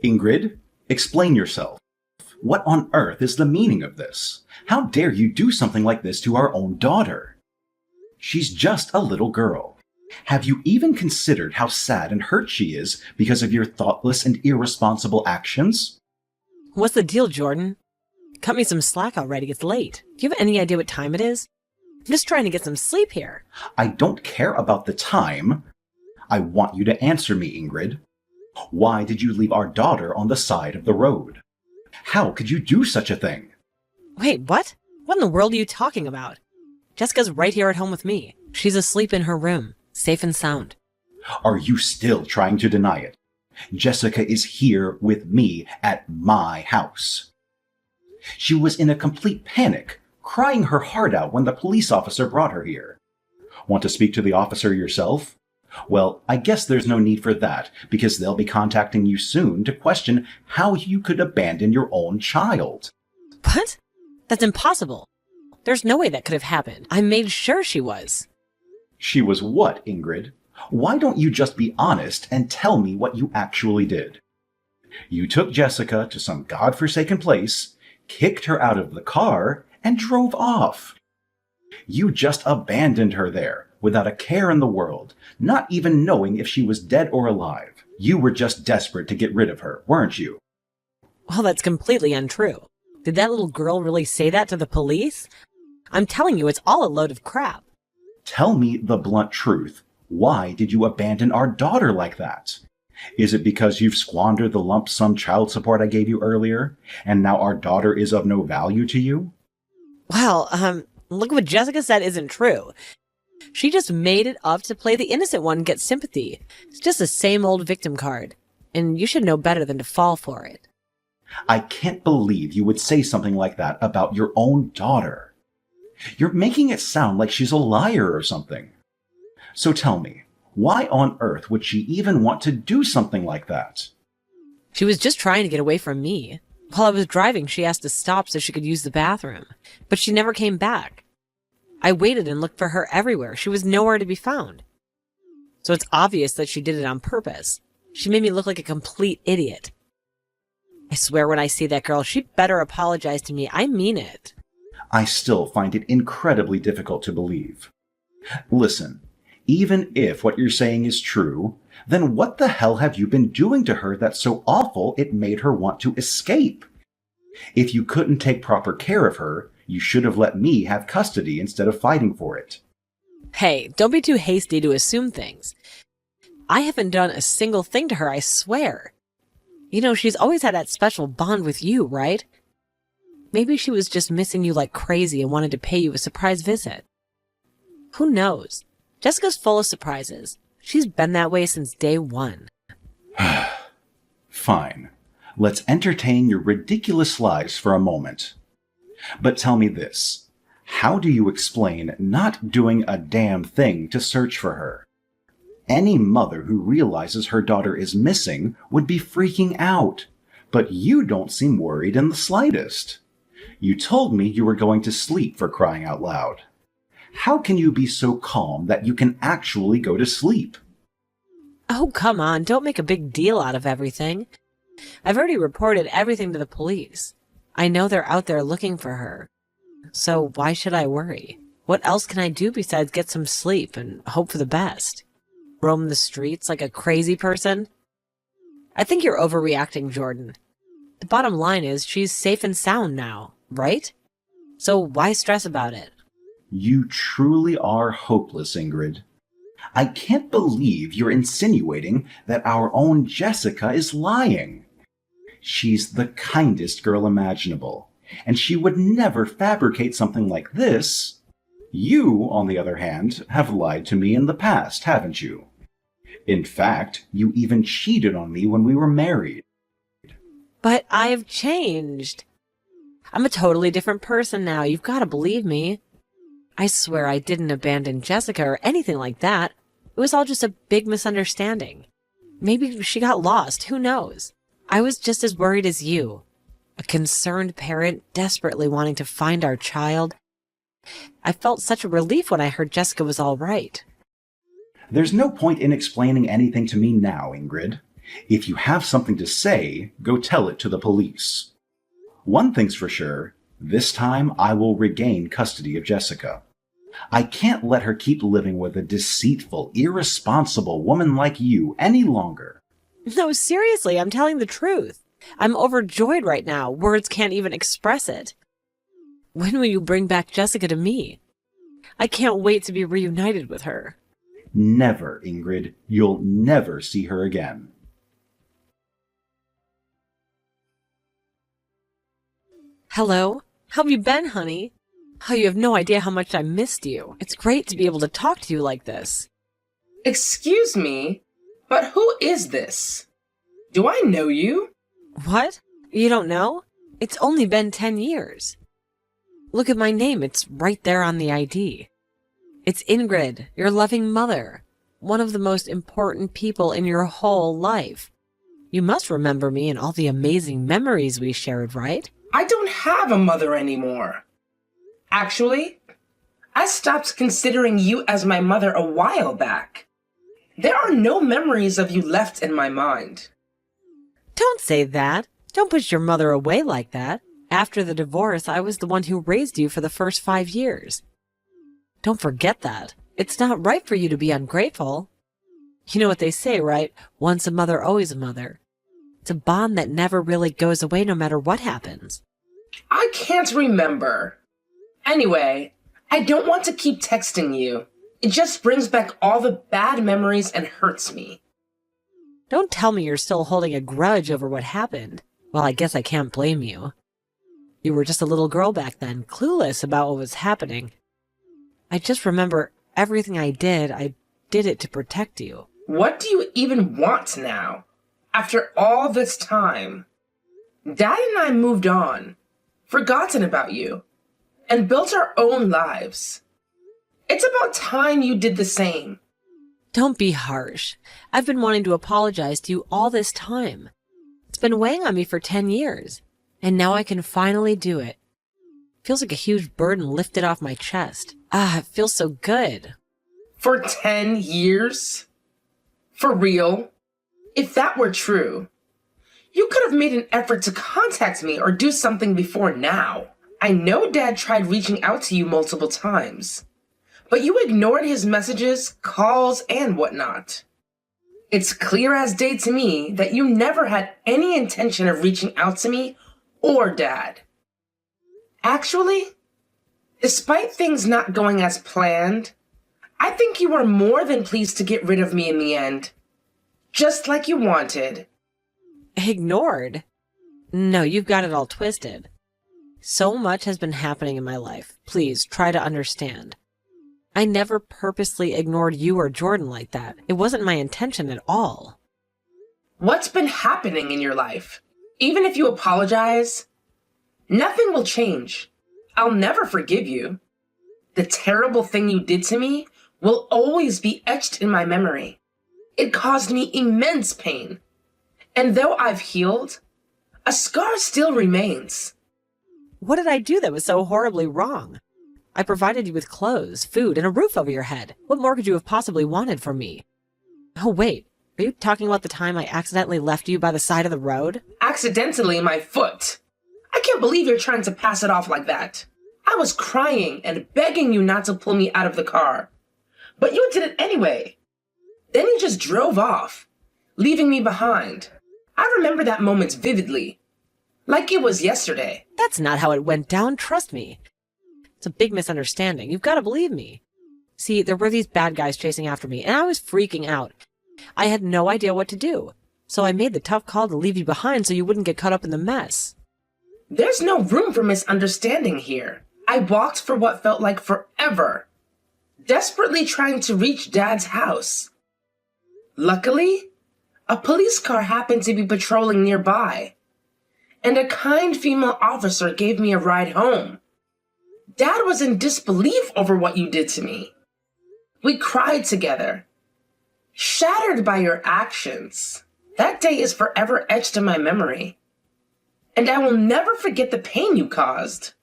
Ingrid, explain yourself. What on earth is the meaning of this? How dare you do something like this to our own daughter? She's just a little girl. Have you even considered how sad and hurt she is because of your thoughtless and irresponsible actions? What's the deal, Jordan? Cut me some slack already, it's late. Do you have any idea what time it is? I'm just trying to get some sleep here. I don't care about the time. I want you to answer me, Ingrid. Why did you leave our daughter on the side of the road? How could you do such a thing? Wait, what? What in the world are you talking about? Jessica's right here at home with me. She's asleep in her room, safe and sound. Are you still trying to deny it? Jessica is here with me at my house. She was in a complete panic, crying her heart out when the police officer brought her here. Want to speak to the officer yourself? Well, I guess there's no need for that, because they'll be contacting you soon to question how you could abandon your own child. What? That's impossible. There's no way that could have happened. I made sure she was. She was what, Ingrid? Why don't you just be honest and tell me what you actually did? You took Jessica to some godforsaken place, kicked her out of the car, and drove off. You just abandoned her there, without a care in the world, not even knowing if she was dead or alive. You were just desperate to get rid of her, weren't you? Well, that's completely untrue. Did that little girl really say that to the police? I'm telling you, it's all a load of crap. Tell me the blunt truth. Why did you abandon our daughter like that? Is it because you've squandered the lump sum child support I gave you earlier, and now our daughter is of no value to you? Well, look what Jessica said isn't true. She just made it up to play the innocent one and get sympathy. It's just the same old victim card, and you should know better than to fall for it. I can't believe you would say something like that about your own daughter. You're making it sound like she's a liar or something. So tell me, why on earth would she even want to do something like that? She was just trying to get away from me. While I was driving, she asked to stop so she could use the bathroom, but she never came back. I waited and looked for her everywhere. She was nowhere to be found. So it's obvious that she did it on purpose. She made me look like a complete idiot. I swear when I see that girl, she better apologize to me. I mean it. I still find it incredibly difficult to believe. Listen, even if what you're saying is true, then what the hell have you been doing to her that's so awful it made her want to escape? If you couldn't take proper care of her, you should have let me have custody instead of fighting for it. Hey, don't be too hasty to assume things. I haven't done a single thing to her, I swear. You know, she's always had that special bond with you, right? Maybe she was just missing you like crazy and wanted to pay you a surprise visit. Who knows? Jessica's full of surprises. She's been that way since day one. Fine. Let's entertain your ridiculous lies for a moment. But tell me this. How do you explain not doing a damn thing to search for her? Any mother who realizes her daughter is missing would be freaking out. But you don't seem worried in the slightest. You told me you were going to sleep, for crying out loud. How can you be so calm that you can actually go to sleep? Oh, come on, don't make a big deal out of everything. I've already reported everything to the police. I know they're out there looking for her. So why should I worry? What else can I do besides get some sleep and hope for the best? Roam the streets like a crazy person? I think you're overreacting, Jordan. The bottom line is she's safe and sound now, right? So why stress about it? You truly are hopeless, Ingrid. I can't believe you're insinuating that our own Jessica is lying. She's the kindest girl imaginable, and she would never fabricate something like this. You, on the other hand, have lied to me in the past, haven't you? In fact, you even cheated on me when we were married. But I've changed. I'm a totally different person now. You've got to believe me. I swear I didn't abandon Jessica or anything like that. It was all just a big misunderstanding. Maybe she got lost. Who knows? I was just as worried as you. A concerned parent desperately wanting to find our child. I felt such a relief when I heard Jessica was all right. There's no point in explaining anything to me now, Ingrid. If you have something to say, go tell it to the police. One thing's for sure, this time I will regain custody of Jessica. I can't let her keep living with a deceitful, irresponsible woman like you any longer. No, seriously, I'm telling the truth. I'm overjoyed right now. Words can't even express it. When will you bring back Jessica to me? I can't wait to be reunited with her. Never, Ingrid. You'll never see her again. Hello? How have you been, honey? Oh, you have no idea how much I missed you. It's great to be able to talk to you like this. Excuse me, but who is this? Do I know you? What? You don't know? It's only been 10 years. Look at my name. It's right there on the ID. It's Ingrid, your loving mother. One of the most important people in your whole life. You must remember me and all the amazing memories we shared, right? I don't have a mother anymore. Actually, I stopped considering you as my mother a while back. There are no memories of you left in my mind. Don't say that. Don't push your mother away like that. After the divorce, I was the one who raised you for the first 5 years. Don't forget that. It's not right for you to be ungrateful. You know what they say, right? Once a mother, always a mother. It's a bond that never really goes away no matter what happens. I can't remember. Anyway, I don't want to keep texting you. It just brings back all the bad memories and hurts me. Don't tell me you're still holding a grudge over what happened. Well, I guess I can't blame you. You were just a little girl back then, clueless about what was happening. I just remember everything I did it to protect you. What do you even want now? After all this time? Dad and I moved on, forgotten about you, and built our own lives. It's about time you did the same. Don't be harsh. I've been wanting to apologize to you all this time. It's been weighing on me for 10 years, and now I can finally do it. Feels like a huge burden lifted off my chest. It feels so good. For 10 years? For real? If that were true, you could have made an effort to contact me or do something before now. I know Dad tried reaching out to you multiple times, but you ignored his messages, calls, and whatnot. It's clear as day to me that you never had any intention of reaching out to me or Dad. Actually, despite things not going as planned, I think you were more than pleased to get rid of me in the end. Just like you wanted. Ignored? No, you've got it all twisted. So much has been happening in my life. Please, try to understand. I never purposely ignored you or Jordan like that. It wasn't my intention at all. What's been happening in your life? Even if you apologize, nothing will change. I'll never forgive you. The terrible thing you did to me will always be etched in my memory. It caused me immense pain. And though I've healed, a scar still remains. What did I do that was so horribly wrong? I provided you with clothes, food, and a roof over your head. What more could you have possibly wanted from me? Oh, wait. Are you talking about the time I accidentally left you by the side of the road? Accidentally, my foot. I can't believe you're trying to pass it off like that. I was crying and begging you not to pull me out of the car. But you did it anyway. Then you just drove off, leaving me behind. I remember that moment vividly, like it was yesterday. That's not how it went down, trust me. It's a big misunderstanding. You've got to believe me. See, there were these bad guys chasing after me, and I was freaking out. I had no idea what to do, so I made the tough call to leave you behind so you wouldn't get caught up in the mess. There's no room for misunderstanding here. I walked for what felt like forever, desperately trying to reach Dad's house. Luckily, a police car happened to be patrolling nearby, and a kind female officer gave me a ride home. Dad was in disbelief over what you did to me. We cried together, shattered by your actions. That day is forever etched in my memory, and I will never forget the pain you caused.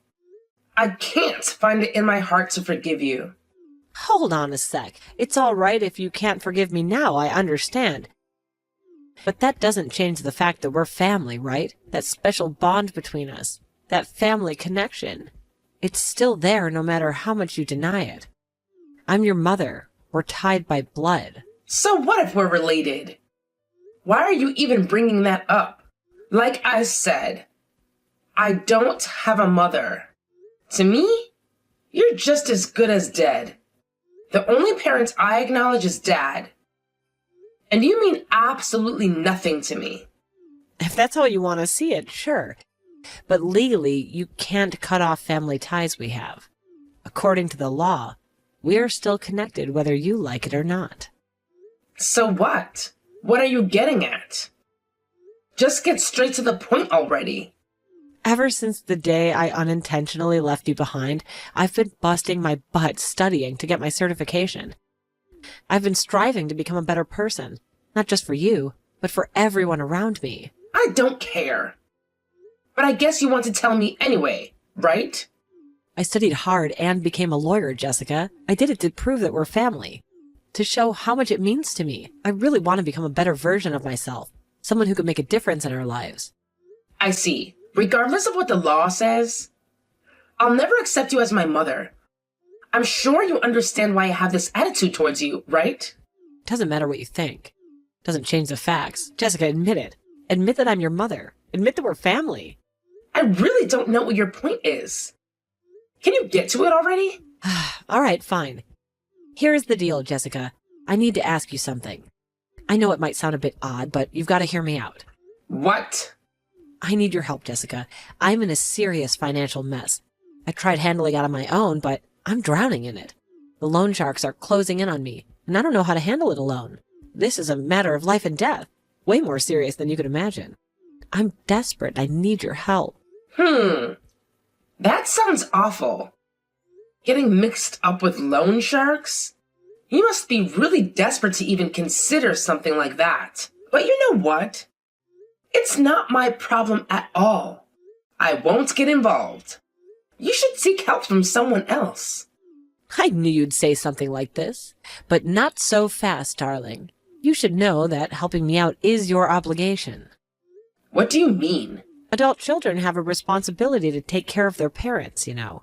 I can't find it in my heart to forgive you. Hold on a sec. It's all right if you can't forgive me now, I understand. But that doesn't change the fact that we're family, right? That special bond between us. That family connection. It's still there no matter how much you deny it. I'm your mother. We're tied by blood. So what if we're related? Why are you even bringing that up? Like I said, I don't have a mother. To me, you're just as good as dead. The only parent I acknowledge is Dad. And you mean absolutely nothing to me. If that's how you want to see it, sure. But legally, you can't cut off family ties we have. According to the law, we are still connected whether you like it or not. So what? What are you getting at? Just get straight to the point already. Ever since the day I unintentionally left you behind, I've been busting my butt studying to get my certification. I've been striving to become a better person, not just for you, but for everyone around me. I don't care. But I guess you want to tell me anyway, right? I studied hard and became a lawyer, Jessica. I did it to prove that we're family. To show how much it means to me. I really want to become a better version of myself. Someone who could make a difference in our lives. I see. Regardless of what the law says, I'll never accept you as my mother. I'm sure you understand why I have this attitude towards you, right? Doesn't matter what you think. Doesn't change the facts. Jessica, admit it. Admit that I'm your mother. Admit that we're family. I really don't know what your point is. Can you get to it already? All right, fine. Here's the deal, Jessica. I need to ask you something. I know it might sound a bit odd, but you've got to hear me out. What? I need your help, Jessica. I'm in a serious financial mess. I tried handling it on my own, but I'm drowning in it. The loan sharks are closing in on me, and I don't know how to handle it alone. This is a matter of life and death. Way more serious than you could imagine. I'm desperate. I need your help. That sounds awful. Getting mixed up with loan sharks? You must be really desperate to even consider something like that. But you know what? It's not my problem at all. I won't get involved. You should seek help from someone else. I knew you'd say something like this, but not so fast, darling. You should know that helping me out is your obligation. What do you mean? Adult children have a responsibility to take care of their parents, you know.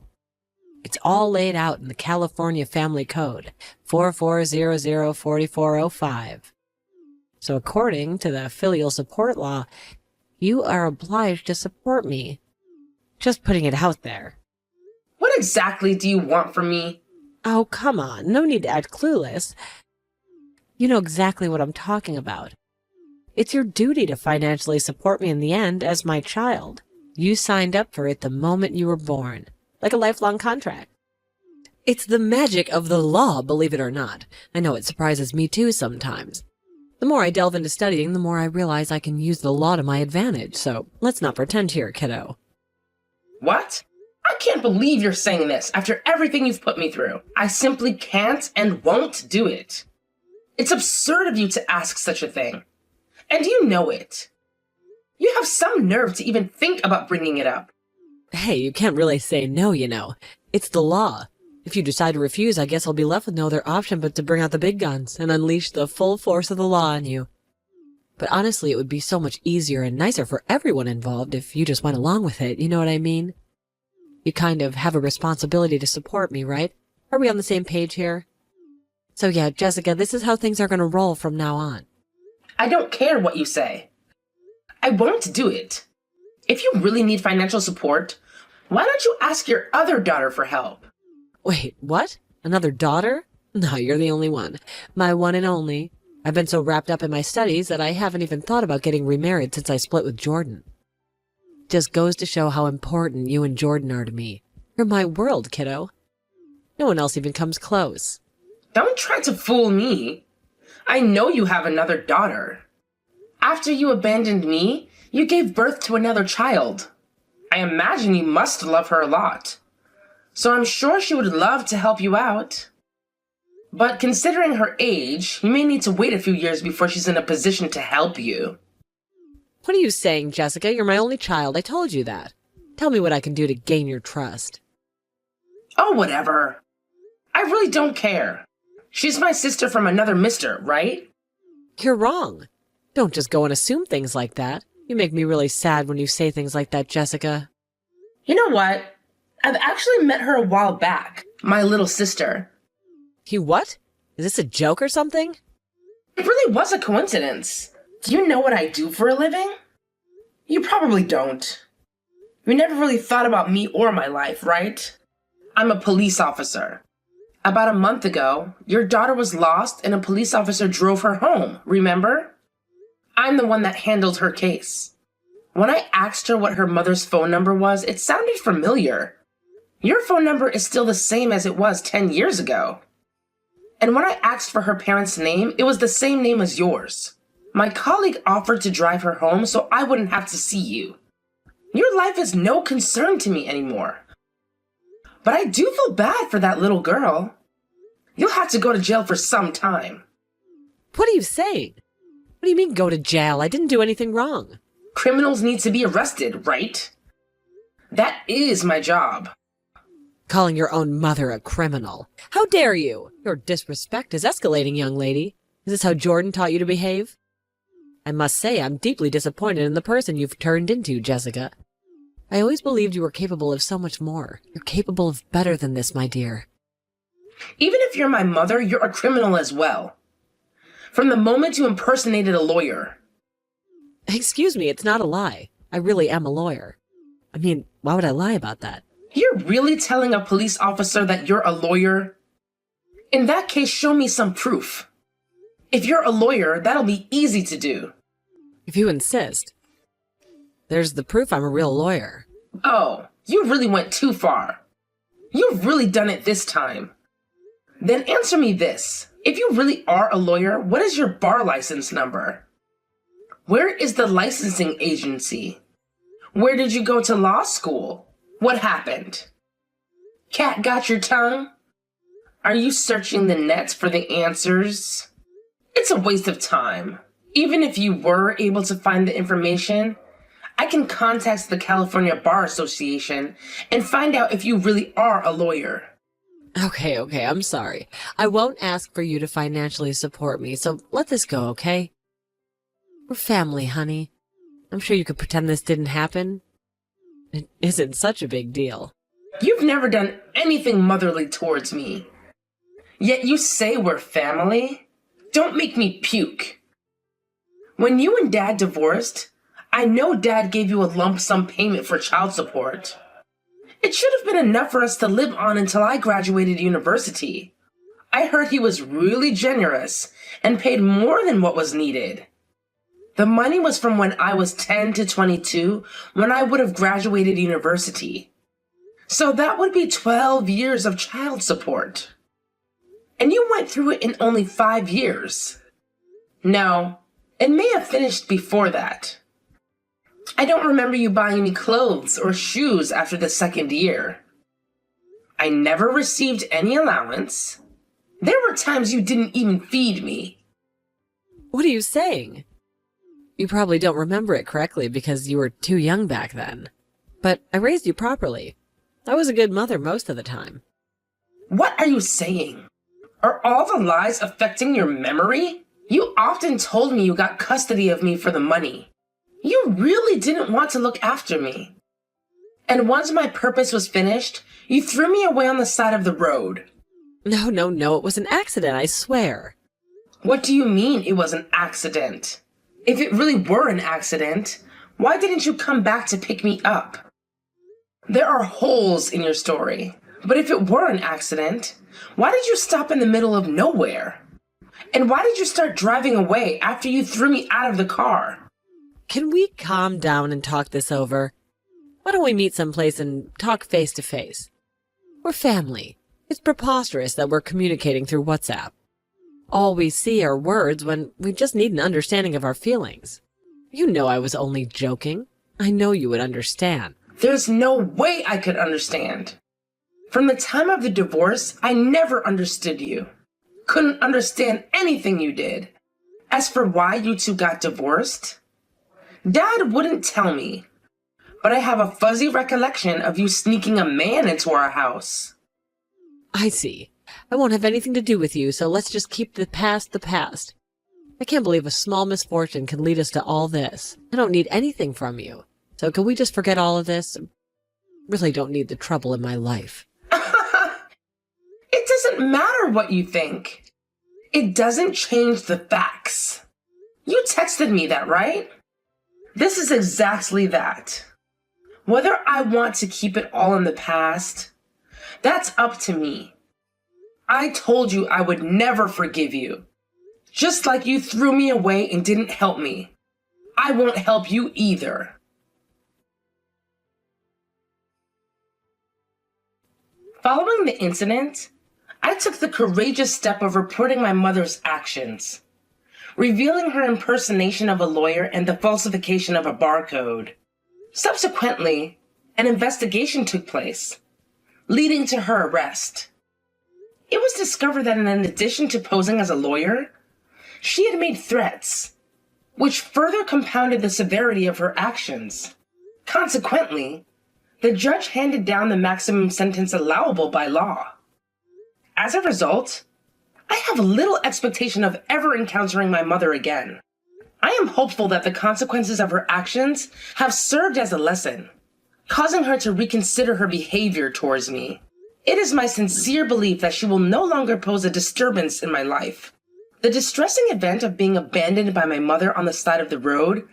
It's all laid out in the California Family Code, 44004405. So according to the filial support law, you are obliged to support me. Just putting it out there. What exactly do you want from me? Oh, come on. No need to act clueless. You know exactly what I'm talking about. It's your duty to financially support me in the end as my child. You signed up for it the moment you were born, like a lifelong contract. It's the magic of the law, believe it or not. I know it surprises me too sometimes. The more I delve into studying, the more I realize I can use the law to my advantage, so let's not pretend here, kiddo. What? I can't believe you're saying this after everything you've put me through. I simply can't and won't do it. It's absurd of you to ask such a thing. And you know it. You have some nerve to even think about bringing it up. Hey, you can't really say no, you know. It's the law. If you decide to refuse, I guess I'll be left with no other option but to bring out the big guns and unleash the full force of the law on you. But honestly, it would be so much easier and nicer for everyone involved if you just went along with it, you know what I mean? You kind of have a responsibility to support me, right? Are we on the same page here? So yeah, Jessica, this is how things are going to roll from now on. I don't care what you say. I won't do it. If you really need financial support, why don't you ask your other daughter for help? Wait, what? Another daughter? No, you're the only one. My one and only. I've been so wrapped up in my studies that I haven't even thought about getting remarried since I split with Jordan. Just goes to show how important you and Jordan are to me. You're my world, kiddo. No one else even comes close. Don't try to fool me. I know you have another daughter. After you abandoned me, you gave birth to another child. I imagine you must love her a lot. So I'm sure she would love to help you out. But considering her age, you may need to wait a few years before she's in a position to help you. What are you saying, Jessica? You're my only child. I told you that. Tell me what I can do to gain your trust. Oh, whatever. I really don't care. She's my sister from another mister, right? You're wrong. Don't just go and assume things like that. You make me really sad when you say things like that, Jessica. You know what? I've actually met her a while back. My little sister. You what? Is this a joke or something? It really was a coincidence. Do you know what I do for a living? You probably don't. You never really thought about me or my life, right? I'm a police officer. About a month ago, your daughter was lost and a police officer drove her home, remember? I'm the one that handled her case. When I asked her what her mother's phone number was, it sounded familiar. Your phone number is still the same as it was 10 years ago. And when I asked for her parents' name, it was the same name as yours. My colleague offered to drive her home so I wouldn't have to see you. Your life is no concern to me anymore. But I do feel bad for that little girl. You'll have to go to jail for some time. What are you saying? What do you mean go to jail? I didn't do anything wrong. Criminals need to be arrested, right? That is my job. Calling your own mother a criminal. How dare you? Your disrespect is escalating, young lady. Is this how Jordan taught you to behave? I must say I'm deeply disappointed in the person you've turned into, Jessica. I always believed you were capable of so much more. You're capable of better than this, my dear. Even if you're my mother, you're a criminal as well. From the moment you impersonated a lawyer. Excuse me, it's not a lie. I really am a lawyer. I mean, why would I lie about that? You're really telling a police officer that you're a lawyer? In that case, show me some proof. If you're a lawyer, that'll be easy to do. If you insist. There's the proof I'm a real lawyer. Oh, you really went too far. You've really done it this time. Then answer me this. If you really are a lawyer, what is your bar license number? Where is the licensing agency? Where did you go to law school? What happened? Cat got your tongue? Are you searching the nets for the answers? It's a waste of time. Even if you were able to find the information, I can contact the California Bar Association and find out if you really are a lawyer. Okay, I'm sorry. I won't ask for you to financially support me, so let this go, okay? We're family, honey. I'm sure you could pretend this didn't happen. It isn't such a big deal. You've never done anything motherly towards me. Yet you say we're family? Don't make me puke. When you and Dad divorced, I know Dad gave you a lump sum payment for child support. It should have been enough for us to live on until I graduated university. I heard he was really generous and paid more than what was needed. The money was from when I was 10 to 22, when I would have graduated university. So that would be 12 years of child support. And you went through it in only 5 years. No, it may have finished before that. I don't remember you buying me clothes or shoes after the second year. I never received any allowance. There were times you didn't even feed me. What are you saying? You probably don't remember it correctly because you were too young back then. But I raised you properly. I was a good mother most of the time. What are you saying? Are all the lies affecting your memory? You often told me you got custody of me for the money. You really didn't want to look after me. And once my purpose was finished, you threw me away on the side of the road. No, it was an accident, I swear. What do you mean it was an accident? If it really were an accident, why didn't you come back to pick me up? There are holes in your story. But if it were an accident, why did you stop in the middle of nowhere? And why did you start driving away after you threw me out of the car? Can we calm down and talk this over? Why don't we meet someplace and talk face to face? We're family. It's preposterous that we're communicating through WhatsApp. All we see are words when we just need an understanding of our feelings. You know I was only joking. I know you would understand. There's no way I could understand. From the time of the divorce, I never understood you. Couldn't understand anything you did. As for why you two got divorced, Dad wouldn't tell me. But I have a fuzzy recollection of you sneaking a man into our house. I see. I won't have anything to do with you, so let's just keep the past the past. I can't believe a small misfortune can lead us to all this. I don't need anything from you. So can we just forget all of this? Really don't need the trouble in my life. It doesn't matter what you think. It doesn't change the facts. You texted me that, right? This is exactly that. Whether I want to keep it all in the past, that's up to me. I told you I would never forgive you. Just like you threw me away and didn't help me. I won't help you either. Following the incident, I took the courageous step of reporting my mother's actions, revealing her impersonation of a lawyer and the falsification of a barcode. Subsequently, an investigation took place, leading to her arrest. It was discovered that in addition to posing as a lawyer, she had made threats, which further compounded the severity of her actions. Consequently, the judge handed down the maximum sentence allowable by law. As a result, I have little expectation of ever encountering my mother again. I am hopeful that the consequences of her actions have served as a lesson, causing her to reconsider her behavior towards me. It is my sincere belief that she will no longer pose a disturbance in my life. The distressing event of being abandoned by my mother on the side of the road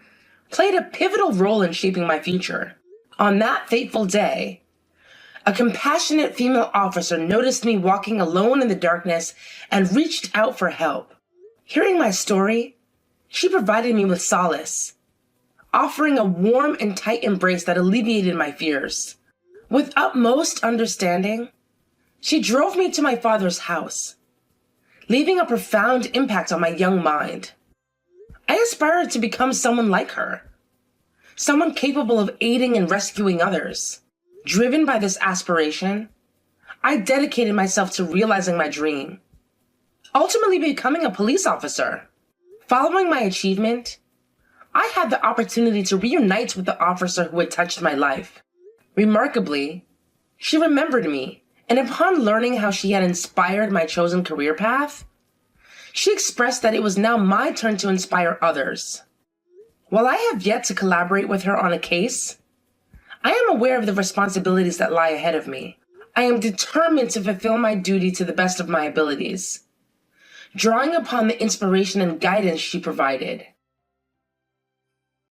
played a pivotal role in shaping my future. On that fateful day, a compassionate female officer noticed me walking alone in the darkness and reached out for help. Hearing my story, she provided me with solace, offering a warm and tight embrace that alleviated my fears. With utmost understanding, she drove me to my father's house, leaving a profound impact on my young mind. I aspired to become someone like her, someone capable of aiding and rescuing others. Driven by this aspiration, I dedicated myself to realizing my dream, ultimately becoming a police officer. Following my achievement, I had the opportunity to reunite with the officer who had touched my life. Remarkably, she remembered me, and upon learning how she had inspired my chosen career path, she expressed that it was now my turn to inspire others. While I have yet to collaborate with her on a case, I am aware of the responsibilities that lie ahead of me. I am determined to fulfill my duty to the best of my abilities, drawing upon the inspiration and guidance she provided.